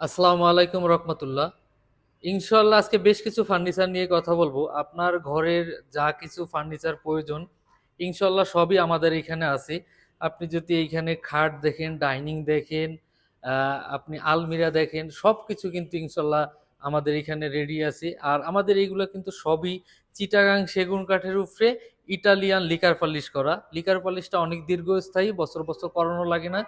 আসসালামু আলাইকুম রহমতুল্লাহ। ইনশাল্লাহ আজকে বেশ কিছু ফার্নিচার নিয়ে কথা বলবো। আপনার ঘরের যা কিছু ফার্নিচার প্রয়োজন ইনশাল্লাহ সবই আমাদের এখানে আছে। আপনি যদি এইখানে খাট দেখেন, ডাইনিং দেখেন, আপনি আলমিরা দেখেন, সব কিছু কিন্তু ইনশাল্লাহ আমাদের এখানে রেডি আছে। আর আমাদের এইগুলো কিন্তু সবই চিটাগাং সেগুন কাঠের উপরে ইটালিয়ান লিকার পালিশ করা। লিকার পালিশটা অনেক দীর্ঘস্থায়ী, বছর বছর করানো লাগে না।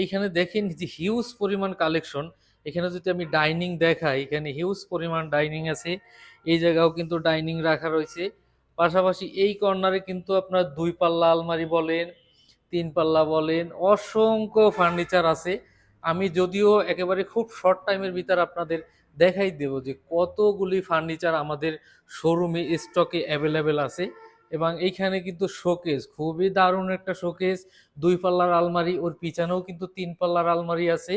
এইখানে দেখেন যে হিউজ পরিমাণ কালেকশন। এখানে যদি আমি ডাইনিং দেখাই, এখানে হিউজ পরিমাণ ডাইনিং আছে। এই জায়গাও কিন্তু ডাইনিং রাখা রয়েছে। পাশাপাশি এই কর্নারে কিন্তু আপনার ২ পাল্লা আলমারি বলেন, ৩ পাল্লা বলেন, অসংখ্য ফার্নিচার আছে। আমি যদিও একেবারে খুব শর্ট টাইমের ভিতর আপনাদের দেখাই দেব যে কতগুলি ফার্নিচার আমাদের শোরুমে স্টকে অ্যাভেলেবেল আছে। এবং এইখানে কিন্তু শোকেস, খুবই দারুণ একটা শোকেস। ২ পাল্লার আলমারি, ওর পিছনেও কিন্তু ৩ পাল্লার আলমারি আছে।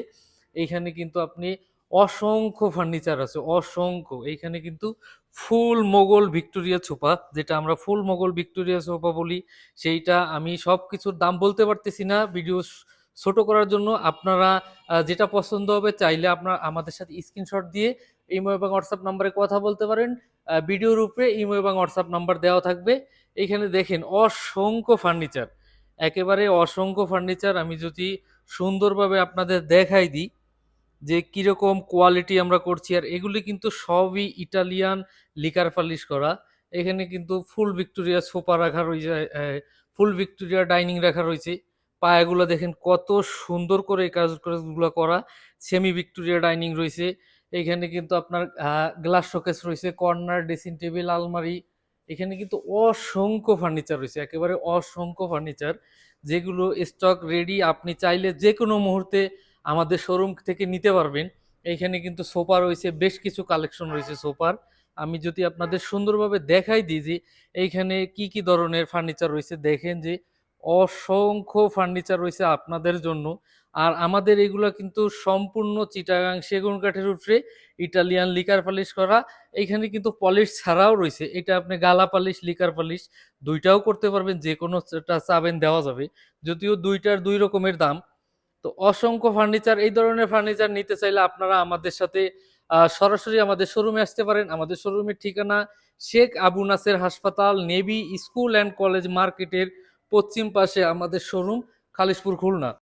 এইখানে কিন্তু আপনি অসংখ্য ফার্নিচার আছে, অসংখ্য। এইখানে কিন্তু ফুল মোগল ভিক্টোরিয়া সোফা, যেটা আমরা ফুল মোগল ভিক্টোরিয়া সোফা বলি, সেইটা আমি সবকিছুর দাম বলতে পারতেছি না ভিডিও ছোট করার জন্য। আপনারা যেটা পছন্দ হবে চাইলে আপনার আমাদের সাথে স্ক্রিনশট দিয়ে ইমো এবং হোয়াটসঅ্যাপ নাম্বারে কথা বলতে পারেন। ভিডিওর উপরে ইমো এবং হোয়াটসঅ্যাপ নাম্বার দেওয়া থাকবে। এইখানে দেখেন অসংখ্য ফার্নিচার, একেবারে অসংখ্য ফার্নিচার। আমি যদি সুন্দরভাবে আপনাদের দেখাই দিই যে কিরকম কোয়ালিটি আমরা করছি, আর এগুলি কিন্তু সবই ইটালিয়ান লিকার পালিশ করা। এখানে কিন্তু ফুল ভিক্টোরিয়া সোফা রাখা রয়েছে, ফুল ভিক্টোরিয়া ডাইনিং রাখা রয়েছে। পায়াগুলো দেখেন কত সুন্দর করে এই কাজগুলো করা। সেমি ভিক্টোরিয়া ডাইনিং রয়েছে। এখানে কিন্তু আপনার গ্লাস শোকেস রয়েছে, কর্নার ড্রেসিং টেবিল, আলমারি। এখানে কিন্তু অসংখ্য ফার্নিচার রয়েছে, একেবারে অসংখ্য ফার্নিচার, যেগুলো স্টক রেডি। আপনি চাইলে যে কোনো মুহূর্তে আমাদের শোরুম থেকে নিতে পারবেন। এইখানে কিন্তু সোফা রয়েছে, বেশ কিছু কালেকশন রয়েছে সোফার। আমি যদি আপনাদের সুন্দরভাবে দেখাই দিই যে এইখানে কি কি ধরনের ফার্নিচার রয়েছে, দেখেন যে অসংখ্য ফার্নিচার রয়েছে আপনাদের জন্য। আর আমাদের এগুলো কিন্তু সম্পূর্ণ চিটাগাং সেগুন কাঠের উপরে ইটালিয়ান লিকার পালিশ করা। এইখানে কিন্তু পলিশ ছাড়াও রয়েছে, এটা আপনি গালা পালিশ, লিকার পালিশ দুইটাও করতে পারবেন, যে কোনো চাবেন দেওয়া যাবে। যদিও দুইটার দুই রকমের দাম। তো অসংখ্য ফার্নিচার, এই ধরনের ফার্নিচার নিতে চাইলে আপনারা আমাদের সাথে সরাসরি আমাদের শোরুমে আসতে পারেন। আমাদের শোরুমের ঠিকানা শেখ আবু নাসের হাসপাতাল, নেভি স্কুল অ্যান্ড কলেজ মার্কেটের পশ্চিম পাশে আমাদের শোরুম, খালিশপুর, খুলনা।